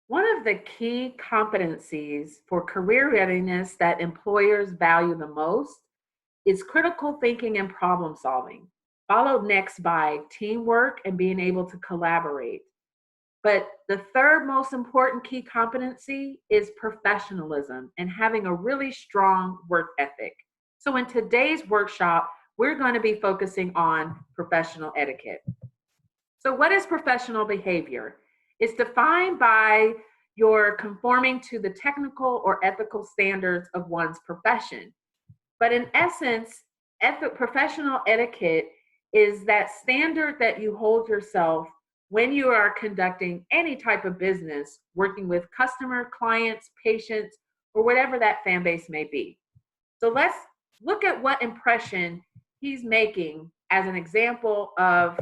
One of the key competencies for career readiness that employers value the most is critical thinking and problem solving, followed next by teamwork and being able to collaborate. But the third most important key competency is professionalism and having a really strong work ethic. So, in today's workshop, we're going to be focusing on professional etiquette. So, what is professional behavior? It's defined by your conforming to the technical or ethical standards of one's profession. But in essence, professional etiquette is that standard that you hold yourself when you are conducting any type of business, working with customer, clients, patients, or whatever that fan base may be. So let's look at what impression he's making as an example of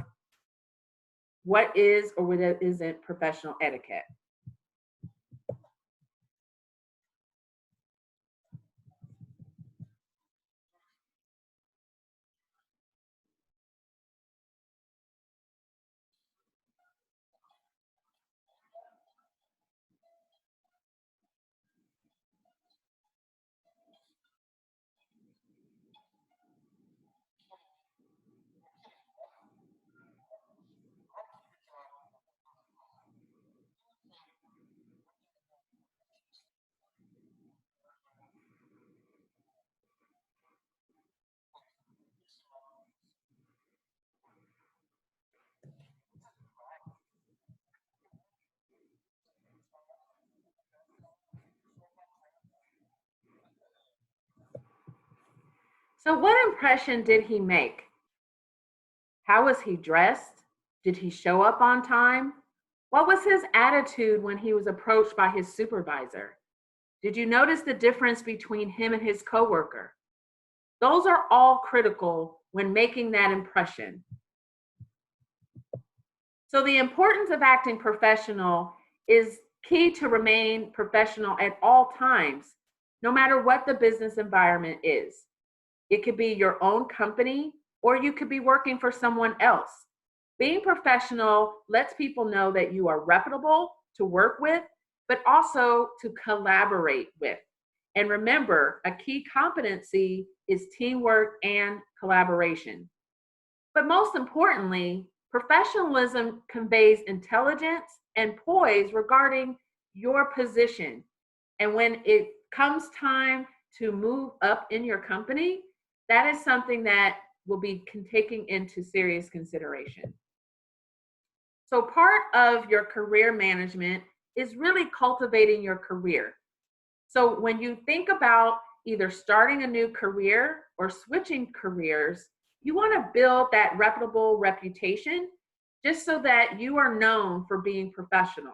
what is or what isn't professional etiquette. So, what impression did he make? How was he dressed? Did he show up on time? What was his attitude when he was approached by his supervisor? Did you notice the difference between him and his coworker? Those are all critical when making that impression. So, the importance of acting professional is key to remain professional at all times, no matter what the business environment is. It could be your own company, or you could be working for someone else. Being professional lets people know that you are reputable to work with, but also to collaborate with. And remember, a key competency is teamwork and collaboration. But most importantly, professionalism conveys intelligence and poise regarding your position. And when it comes time to move up in your company, that is something that will be taken into serious consideration. So, part of your career management is really cultivating your career. So, when you think about either starting a new career or switching careers, you want to build that reputable reputation just so that you are known for being professional.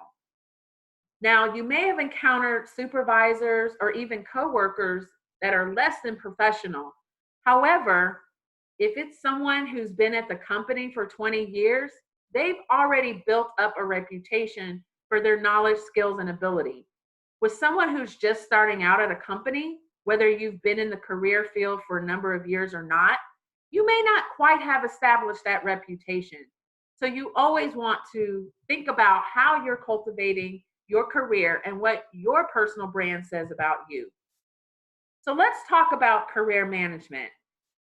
Now, you may have encountered supervisors or even coworkers that are less than professional. However, if it's someone who's been at the company for 20 years, they've already built up a reputation for their knowledge, skills, and ability. With someone who's just starting out at a company, whether you've been in the career field for a number of years or not, you may not quite have established that reputation. So you always want to think about how you're cultivating your career and what your personal brand says about you. So let's talk about career management.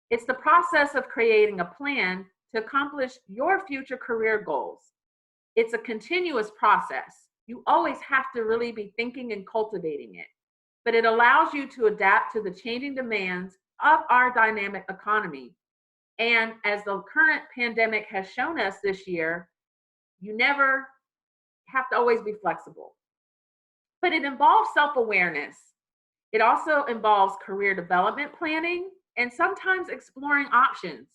It's the process of creating a plan to accomplish your future career goals. It's a continuous process. You always have to really be thinking and cultivating it, but it allows you to adapt to the changing demands of our dynamic economy. And as the current pandemic has shown us this year, you never have to always be flexible. But it involves self-awareness. It also involves career development planning and sometimes exploring options.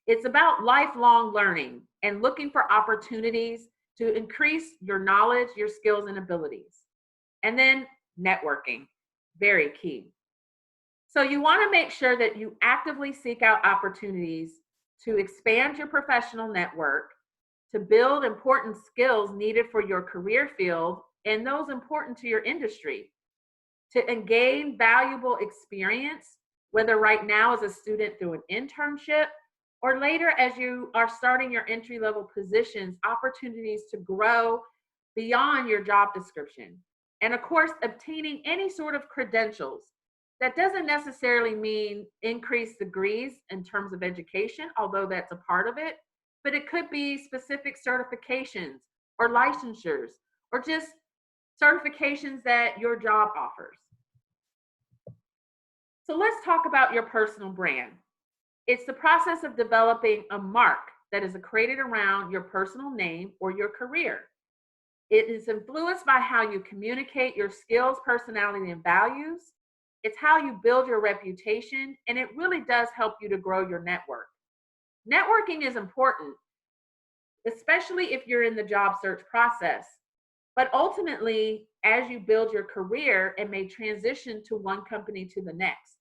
It's about lifelong learning and looking for opportunities to increase your knowledge, your skills, and abilities. And then networking, very key. So you want to make sure that you actively seek out opportunities to expand your professional network, to build important skills needed for your career field and those important to your industry, to gain valuable experience, whether right now as a student through an internship or later as you are starting your entry-level positions, opportunities to grow beyond your job description. And of course, obtaining any sort of credentials. That doesn't necessarily mean increased degrees in terms of education, although that's a part of it, but it could be specific certifications or licensures or just certifications that your job offers. So let's talk about your personal brand. It's the process of developing a mark that is created around your personal name or your career. It is influenced by how you communicate your skills, personality, and values. It's how you build your reputation, and it really does help you to grow your network. Networking is important, especially if you're in the job search process. But ultimately, as you build your career and may transition to one company to the next,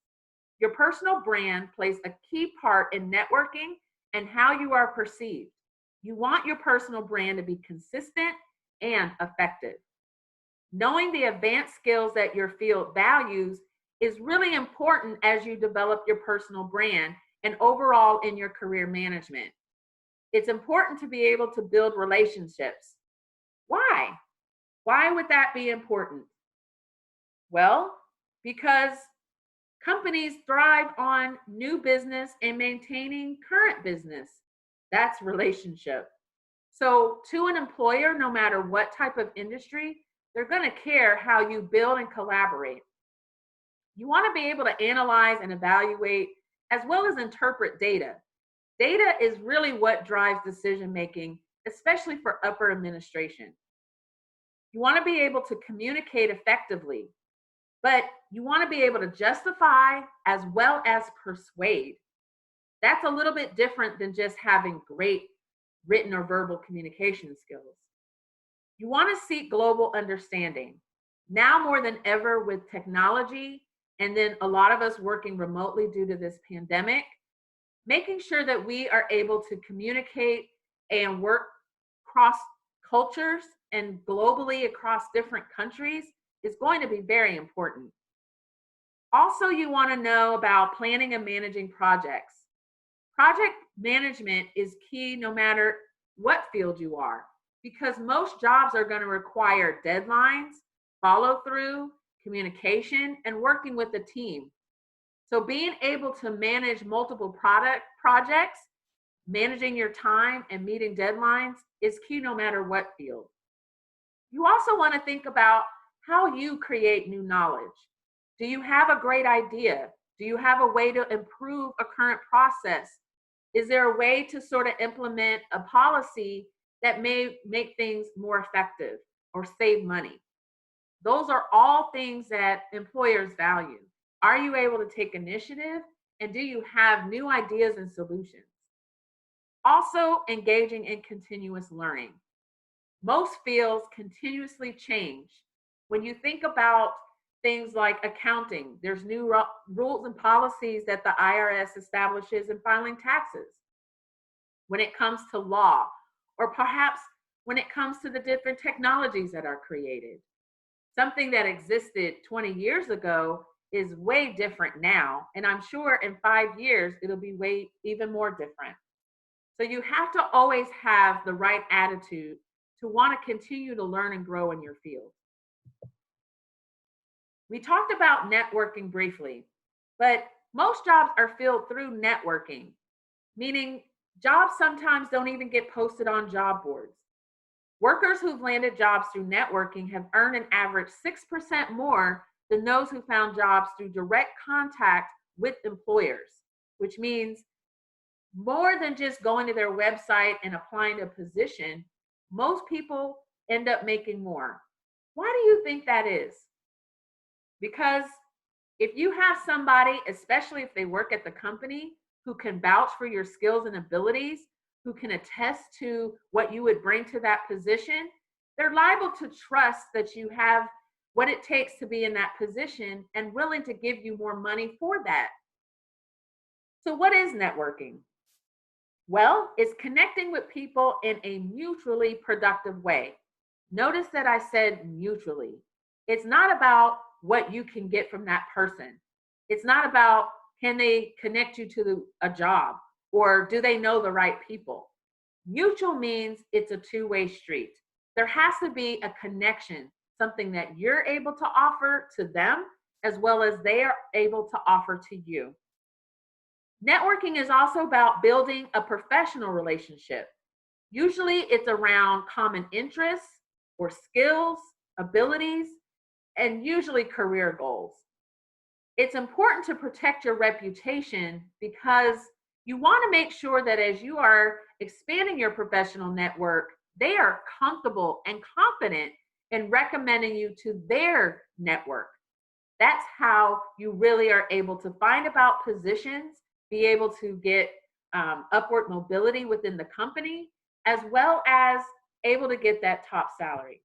your personal brand plays a key part in networking and how you are perceived. You want your personal brand to be consistent and effective. Knowing the advanced skills that your field values is really important as you develop your personal brand and overall in your career management. It's important to be able to build relationships. Why? Why would that be important? Well, because companies thrive on new business and maintaining current business. That's relationship. So to an employer, no matter what type of industry, they're going to care how you build and collaborate. You want to be able to analyze and evaluate as well as interpret data. Data is really what drives decision making, especially for upper administration. You want to be able to communicate effectively, but you want to be able to justify as well as persuade. That's a little bit different than just having great written or verbal communication skills. You want to seek global understanding. Now more than ever with technology, and then a lot of us working remotely due to this pandemic, making sure that we are able to communicate and work across cultures and globally across different countries is going to be very important. Also, you want to know about planning and managing projects. Project management is key no matter what field you are, because most jobs are going to require deadlines, follow through, communication, and working with a team. So being able to manage multiple projects, managing your time and meeting deadlines is key no matter what field. You also want to think about how you create new knowledge. Do you have a great idea? Do you have a way to improve a current process? Is there a way to sort of implement a policy that may make things more effective or save money? Those are all things that employers value. Are you able to take initiative, and do you have new ideas and solutions? Also, engaging in continuous learning. Most fields continuously change. When you think about things like accounting, there's new rules and policies that the IRS establishes in filing taxes. When it comes to law, or perhaps when it comes to the different technologies that are created. Something that existed 20 years ago is way different now. And I'm sure in 5 years, it'll be way even more different. So you have to always have the right attitude to want to continue to learn and grow in your field. We talked about networking briefly, but most jobs are filled through networking, meaning jobs sometimes don't even get posted on job boards. Workers who've landed jobs through networking have earned an average 6% more than those who found jobs through direct contact with employers, which means more than just going to their website and applying to a position, most people end up making more. Why do you think that is? Because if you have somebody, especially if they work at the company, who can vouch for your skills and abilities, who can attest to what you would bring to that position, they're liable to trust that you have what it takes to be in that position and willing to give you more money for that. So what is networking? Well, it's connecting with people in a mutually productive way. Notice that I said mutually. It's not about what you can get from that person. It's not about can they connect you to a job or do they know the right people. Mutual means it's a two-way street. there has to be a connection, something that you're able to offer to them as well as they are able to offer to you. Networking is also about building a professional relationship. Usually it's around common interests or skills, abilities, and usually career goals. It's important to protect your reputation because you want to make sure that as you are expanding your professional network, they are comfortable and confident in recommending you to their network. That's how you really are able to find about positions, be able to get upward mobility within the company, as well as able to get that top salary.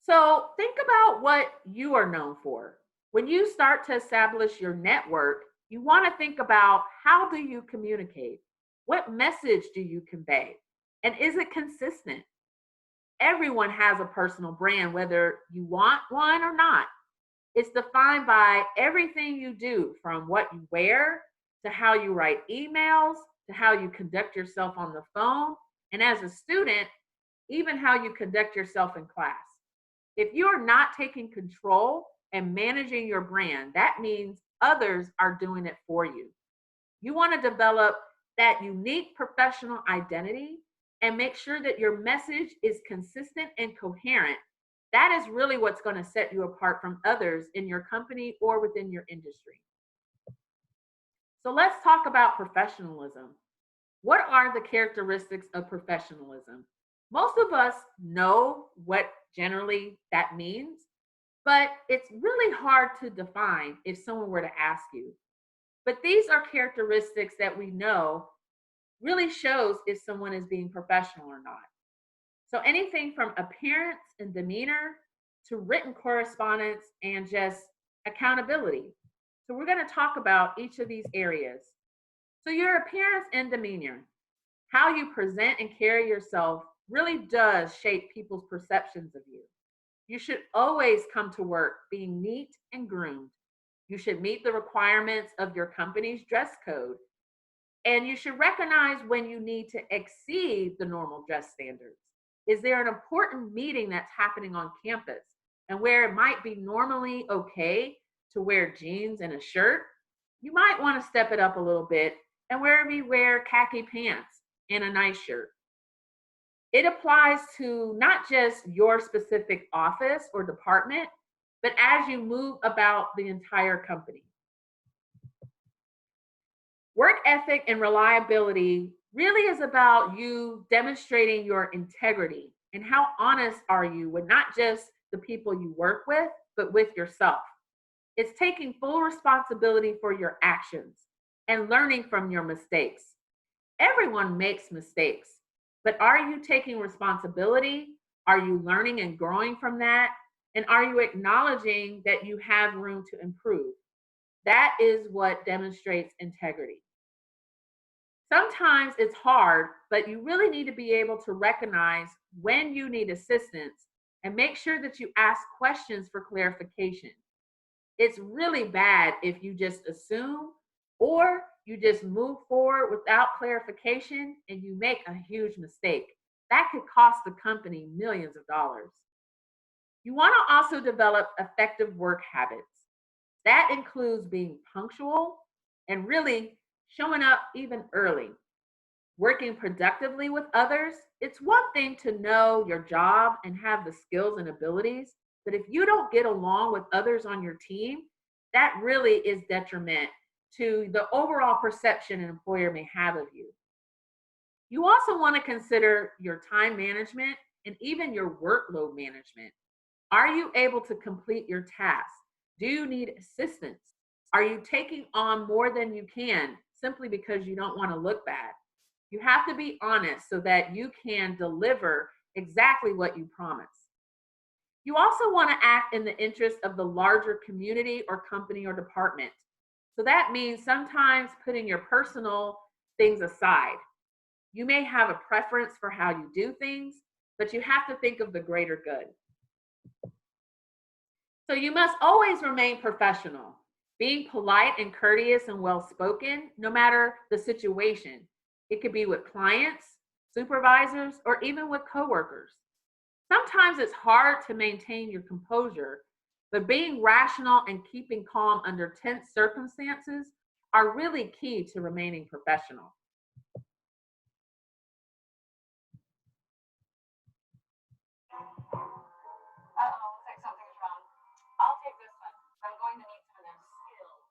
So think about what you are known for. When you start to establish your network, you want to think about how do you communicate? What message do you convey? And is it consistent? Everyone has a personal brand, whether you want one or not. It's defined by everything you do, from what you wear to how you write emails to how you conduct yourself on the phone. And as a student, even how you conduct yourself in class. If you're not taking control and managing your brand, that means others are doing it for you. You want to develop that unique professional identity and make sure that your message is consistent and coherent. That is really what's going to set you apart from others in your company or within your industry. So let's talk about professionalism. What are the characteristics of professionalism? Most of us know what generally that means, but it's really hard to define if someone were to ask you. But these are characteristics that we know really shows if someone is being professional or not. So anything from appearance and demeanor to written correspondence and just accountability. So we're going to talk about each of these areas. So your appearance and demeanor, how you present and carry yourself really does shape people's perceptions of you. You should always come to work being neat and groomed. You should meet the requirements of your company's dress code. And you should recognize when you need to exceed the normal dress standards. Is there an important meeting that's happening on campus and where it might be normally okay to wear jeans and a shirt? You might want to step it up a little bit and maybe wear khaki pants and a nice shirt. It applies to not just your specific office or department, but as you move about the entire company. Work ethic and reliability really is about you demonstrating your integrity and how honest are you with not just the people you work with, but with yourself. It's taking full responsibility for your actions and learning from your mistakes. Everyone makes mistakes, but are you taking responsibility? Are you learning and growing from that? And are you acknowledging that you have room to improve? That is what demonstrates integrity. Sometimes it's hard, but you really need to be able to recognize when you need assistance and make sure that you ask questions for clarification. It's really bad if you just assume or you just move forward without clarification and you make a huge mistake. That could cost the company millions of dollars. You want to also develop effective work habits. That includes being punctual and really showing up even early. Working productively with others, it's one thing to know your job and have the skills and abilities, but if you don't get along with others on your team, that really is detriment to the overall perception an employer may have of you. You also want to consider your time management and even your workload management. Are you able to complete your tasks? Do you need assistance? Are you taking on more than you can simply because you don't want to look bad? You have to be honest so that you can deliver exactly what you promise. You also want to act in the interest of the larger community or company or department. So that means sometimes putting your personal things aside. You may have a preference for how you do things, but you have to think of the greater good. So you must always remain professional, being polite and courteous and well-spoken, no matter the situation. It could be with clients, supervisors, or even with coworkers. Sometimes it's hard to maintain your composure, but being rational and keeping calm under tense circumstances are really key to remaining professional. Uh-oh, looks like something's wrong. I'll take this one. I'm going to need some of those skills.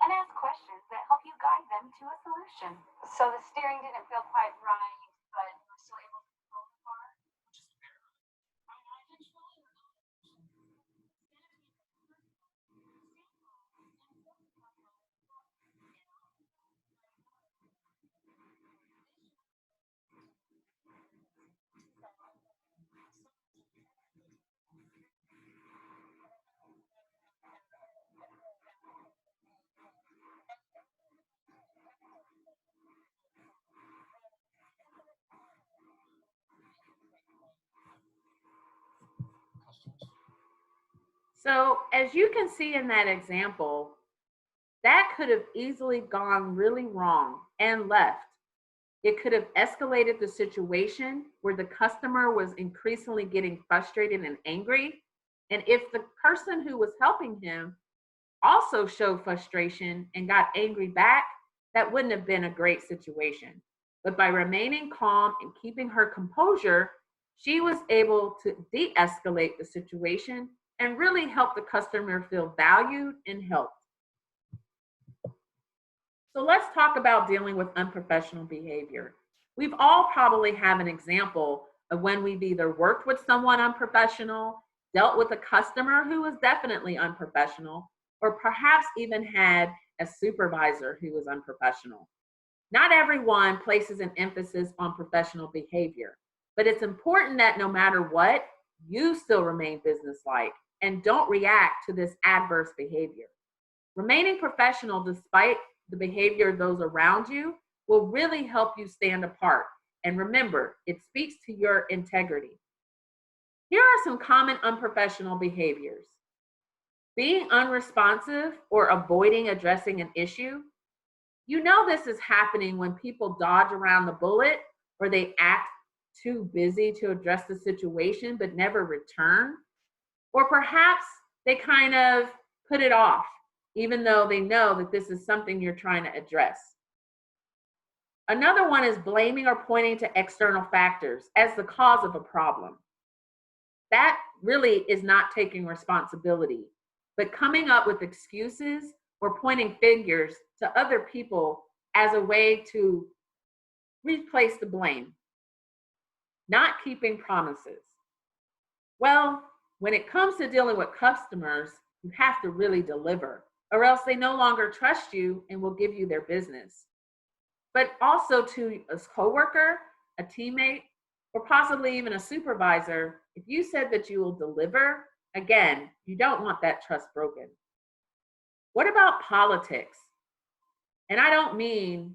And ask questions that help you guide them to a solution. So the steering didn't feel quite right, but you were still able to control the car? So, as you can see in that example, that could have easily gone really wrong and left. It could have escalated the situation where the customer was increasingly getting frustrated and angry. And if the person who was helping him also showed frustration and got angry back, that wouldn't have been a great situation. But by remaining calm and keeping her composure, she was able to de escalate the situation and really help the customer feel valued and helped. So let's talk about dealing with unprofessional behavior. We've all probably have an example of when we've either worked with someone unprofessional, dealt with a customer who was definitely unprofessional, or perhaps even had a supervisor who was unprofessional. Not everyone places an emphasis on professional behavior, but it's important that no matter what, you still remain businesslike and don't react to this adverse behavior. Remaining professional despite the behavior of those around you will really help you stand apart. And remember, it speaks to your integrity. Here are some common unprofessional behaviors: being unresponsive or avoiding addressing an issue. You know this is happening when people dodge around the bullet or they act too busy to address the situation but never return. Or perhaps they kind of put it off, even though they know that this is something you're trying to address. Another one is blaming or pointing to external factors as the cause of a problem. That really is not taking responsibility, but coming up with excuses or pointing fingers to other people as a way to replace the blame. Not keeping promises. Well, when it comes to dealing with customers, you have to really deliver, or else they no longer trust you and will give you their business. But also to a coworker, a teammate, or possibly even a supervisor, if you said that you will deliver, again, you don't want that trust broken. What about politics? And I don't mean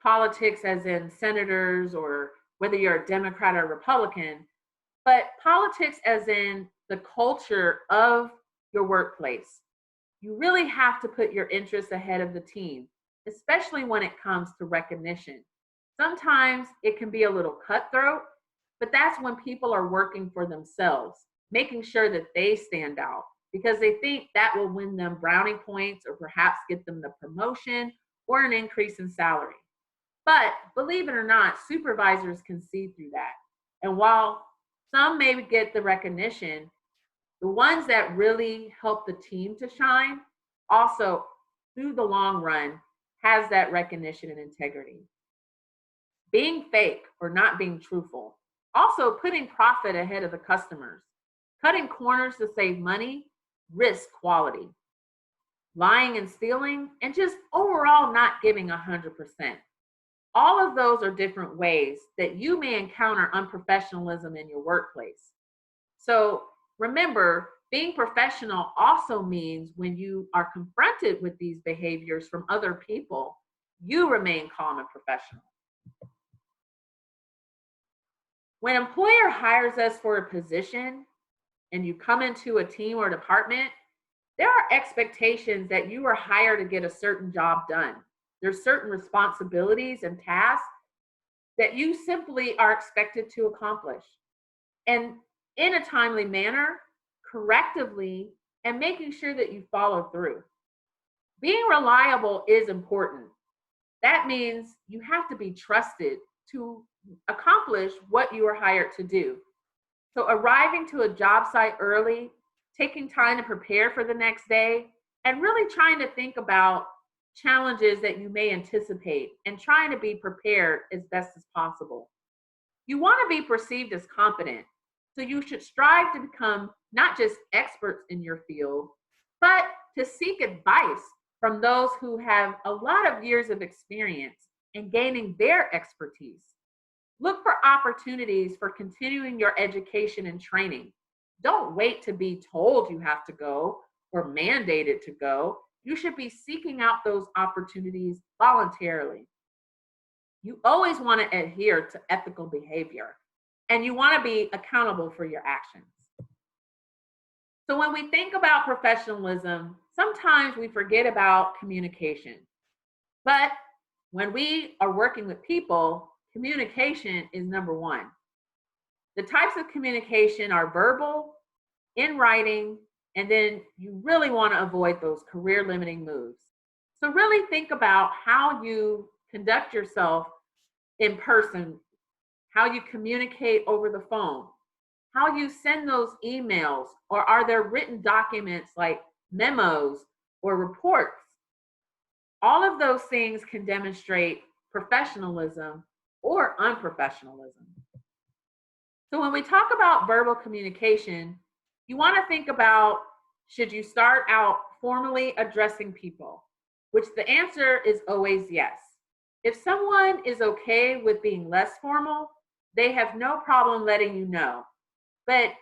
politics as in senators or whether you're a Democrat or Republican, but politics as in the culture of your workplace. You really have to put your interests ahead of the team, especially when it comes to recognition. Sometimes it can be a little cutthroat, but that's when people are working for themselves, making sure that they stand out because they think that will win them brownie points or perhaps get them the promotion or an increase in salary. But believe it or not, supervisors can see through that. And while some may get the recognition, the ones that really help the team to shine also, through the long run, has that recognition and integrity. Being fake or not being truthful. Also, putting profit ahead of the customers. Cutting corners to save money, risk quality. Lying and stealing, and just overall not giving 100%. All of those are different ways that you may encounter unprofessionalism in your workplace. So remember, being professional also means when you are confronted with these behaviors from other people, you remain calm and professional. When an employer hires us for a position and you come into a team or department, there are expectations that you are hired to get a certain job done. There's certain responsibilities and tasks that you simply are expected to accomplish. And in a timely manner, correctively, and making sure that you follow through. Being reliable is important. That means you have to be trusted to accomplish what you are hired to do. So arriving to a job site early, taking time to prepare for the next day, and really trying to think about challenges that you may anticipate and trying to be prepared as best as possible. You want to be perceived as competent, so you should strive to become not just experts in your field, but to seek advice from those who have a lot of years of experience in gaining their expertise. Look for opportunities for continuing your education and training. Don't wait to be told you have to go or mandated to go. You should be seeking out those opportunities voluntarily. You always want to adhere to ethical behavior, and you want to be accountable for your actions. So when we think about professionalism, sometimes we forget about communication. But when we are working with people, communication is number one. The types of communication are verbal, in writing, and then you really want to avoid those career limiting moves. So really think about how you conduct yourself in person, how you communicate over the phone, how you send those emails, or are there written documents like memos or reports? All of those things can demonstrate professionalism or unprofessionalism. So when we talk about verbal communication, you want to think about, should you start out formally addressing people? Which the answer is always yes. If someone is okay with being less formal, they have no problem letting you know. But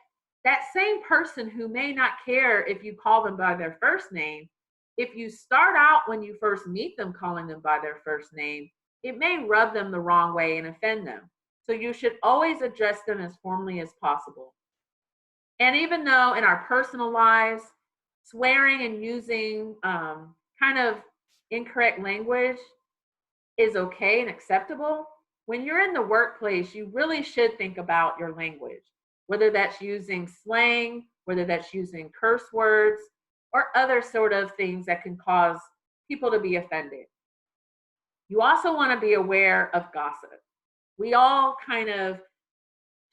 that same person who may not care if you call them by their first name, if you start out when you first meet them calling them by their first name, it may rub them the wrong way and offend them. So you should always address them as formally as possible. And even though in our personal lives, swearing and using kind of incorrect language is okay and acceptable, when you're in the workplace, you really should think about your language, whether that's using slang, whether that's using curse words, or other sort of things that can cause people to be offended. You also want to be aware of gossip. We all kind of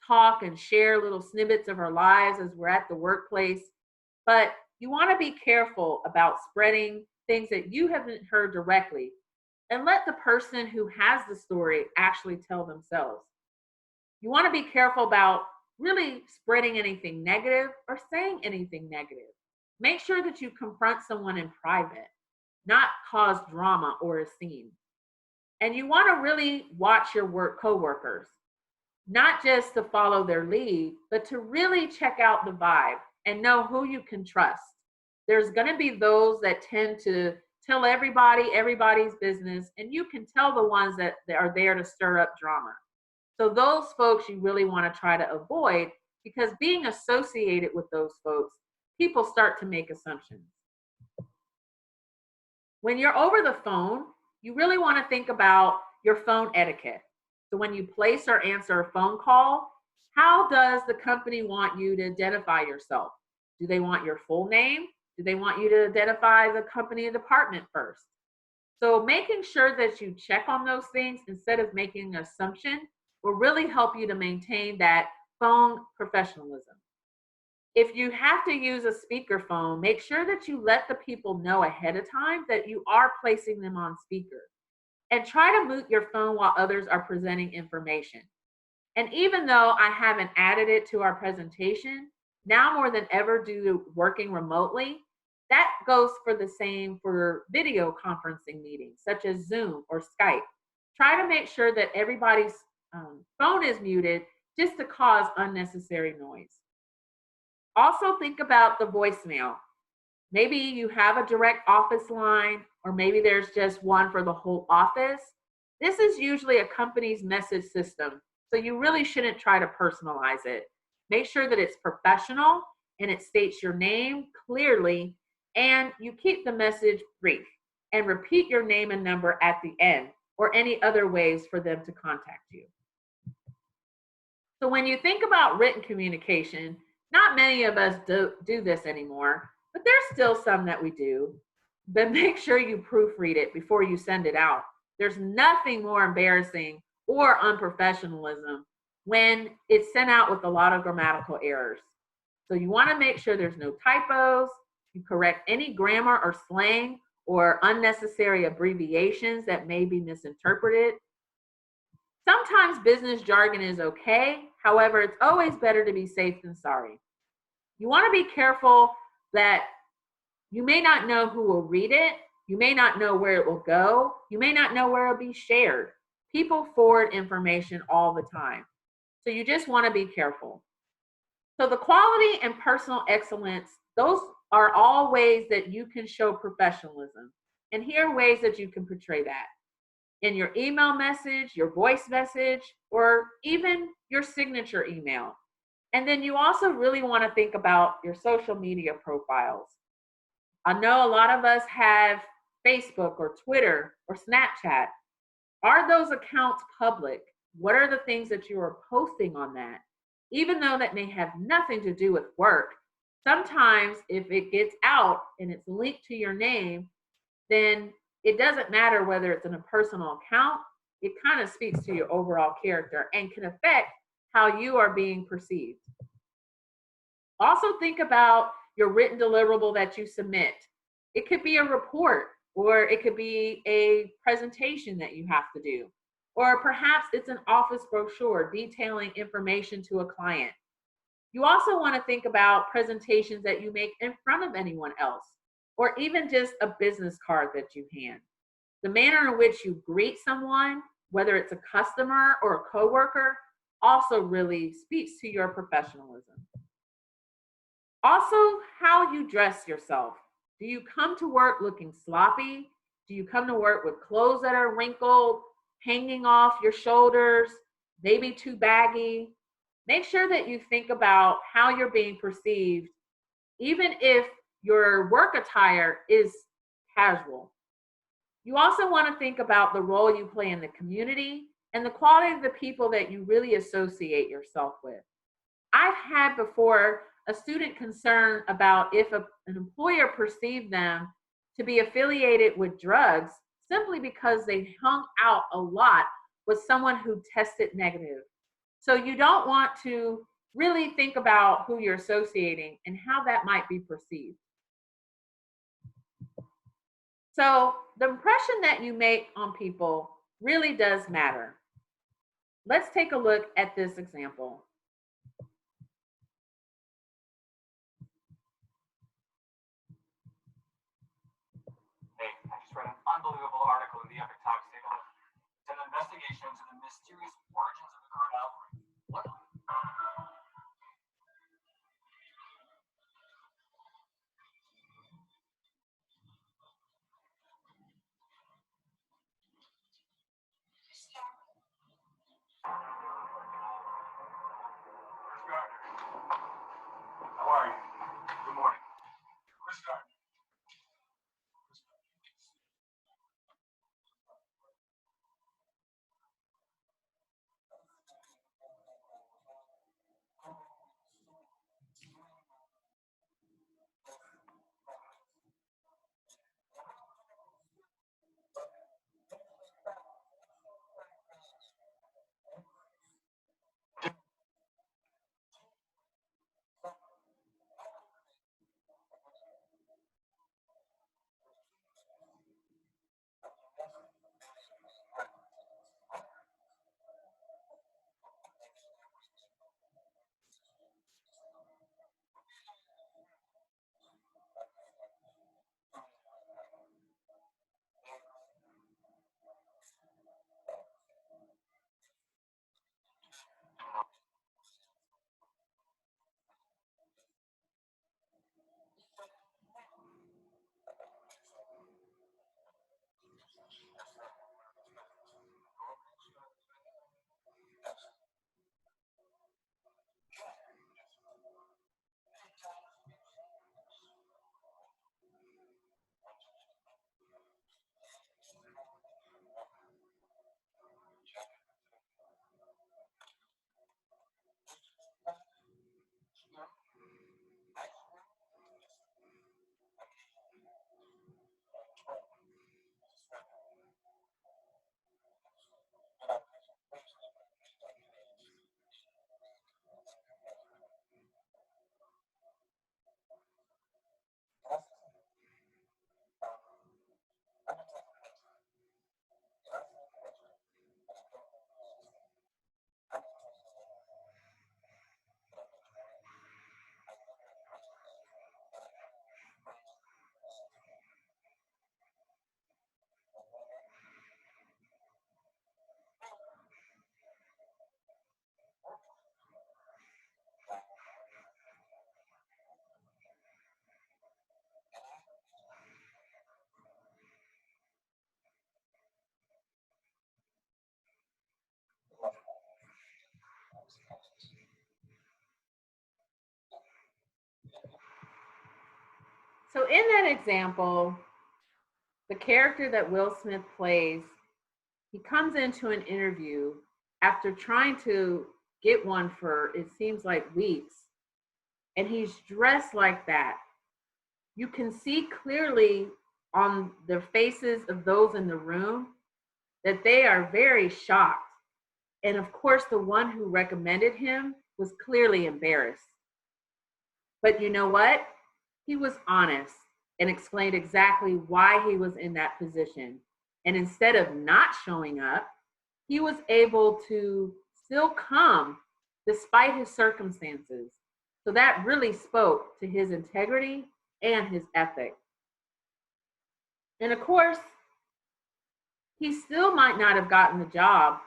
talk and share little snippets of our lives as we're at the workplace, but you want to be careful about spreading things that you haven't heard directly and let the person who has the story actually tell themselves. You want to be careful about really spreading anything negative or saying anything negative. Make sure that you confront someone in private, not cause drama or a scene. And you want to really watch your coworkers, not just to follow their lead, but to really check out the vibe and know who you can trust. There's going to be those that tend to tell everybody's business, and you can tell the ones that are there to stir up drama. So those folks you really want to try to avoid, because being associated with those folks, people start to make assumptions. When you're over the phone, you really want to think about your phone etiquette. So when you place or answer a phone call, how does the company want you to identify yourself? Do they want your full name? Do they want you to identify the company and department first? So making sure that you check on those things instead of making an assumption will really help you to maintain that phone professionalism. If you have to use a speakerphone, make sure that you let the people know ahead of time that you are placing them on speaker. And try to mute your phone while others are presenting information. And even though I haven't added it to our presentation, now more than ever due to working remotely, that goes for the same for video conferencing meetings, such as Zoom or Skype. Try to make sure that everybody's phone is muted just to cause unnecessary noise. Also, think about the voicemail. Maybe you have a direct office line, or maybe there's just one for the whole office. This is usually a company's message system, so you really shouldn't try to personalize it. Make sure that it's professional and it states your name clearly, and you keep the message brief and repeat your name and number at the end, or any other ways for them to contact you. So when you think about written communication, not many of us do this anymore, but there's still some that we do. But make sure you proofread it before you send it out. There's nothing more embarrassing or unprofessionalism when it's sent out with a lot of grammatical errors. So you want to make sure there's no typos, you correct any grammar or slang or unnecessary abbreviations that may be misinterpreted. Sometimes business jargon is okay. However, it's always better to be safe than sorry. You want to be careful that you may not know who will read it. You may not know where it will go. You may not know where it'll be shared. People forward information all the time. So you just want to be careful. So the quality and personal excellence, those are all ways that you can show professionalism. And here are ways that you can portray that in your email message, your voice message, or even your signature email. And then you also really want to think about your social media profiles. I know a lot of us have Facebook or Twitter or Snapchat. Are those accounts public? What are the things that you are posting on that? Even though that may have nothing to do with work, sometimes if it gets out and it's linked to your name, then it doesn't matter whether it's in a personal account. It kind of speaks to your overall character and can affect how you are being perceived. Also think about your written deliverable that you submit. It could be a report, or it could be a presentation that you have to do, or perhaps it's an office brochure detailing information to a client. You also want to think about presentations that you make in front of anyone else, or even just a business card that you hand. The manner in which you greet someone, whether it's a customer or a coworker, also really speaks to your professionalism. Also, how you dress yourself. Do you come to work looking sloppy? Do you come to work with clothes that are wrinkled, hanging off your shoulders, maybe too baggy? Make sure that you think about how you're being perceived, even if your work attire is casual. You also want to think about the role you play in the community and the quality of the people that you really associate yourself with. I've had before a student concerned about if an employer perceived them to be affiliated with drugs simply because they hung out a lot with someone who tested negative. So you don't want to really think about who you're associating and how that might be perceived. So the impression that you make on people really does matter. Let's take a look at this example. Hey, I just read an unbelievable article in the Epic Times. Take a look. It's an investigation into the mysterious origins of the current outbreak. What? Chris Gardner. How are you? Good morning. Chris Gardner. So in that example, the character that Will Smith plays, he comes into an interview after trying to get one for, it seems like, weeks, and he's dressed like that. You can see clearly on the faces of those in the room that they are very shocked. And of course, the one who recommended him was clearly embarrassed. But you know what? He was honest and explained exactly why he was in that position. And instead of not showing up, he was able to still come despite his circumstances. So that really spoke to his integrity and his ethic. And of course, he still might not have gotten the job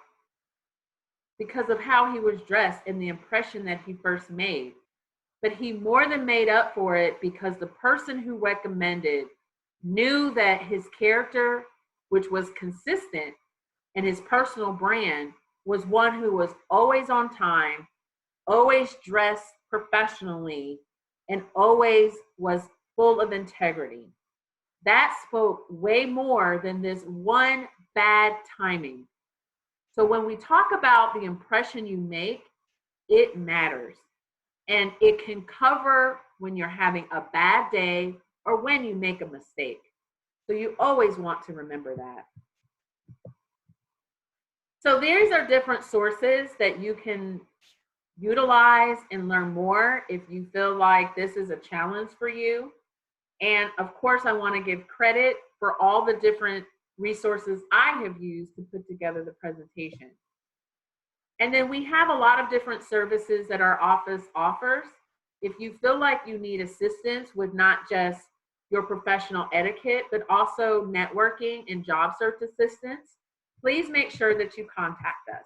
because of how he was dressed and the impression that he first made. But he more than made up for it because the person who recommended knew that his character, which was consistent, and his personal brand was one who was always on time, always dressed professionally, and always was full of integrity. That spoke way more than this one bad timing. So when we talk about the impression you make, it matters. And it can cover when you're having a bad day or when you make a mistake. So you always want to remember that. So these are different sources that you can utilize and learn more if you feel like this is a challenge for you. And of course, I want to give credit for all the different resources I have used to put together the presentation. And then we have a lot of different services that our office offers. If you feel like you need assistance with not just your professional etiquette, but also networking and job search assistance, please make sure that you contact us.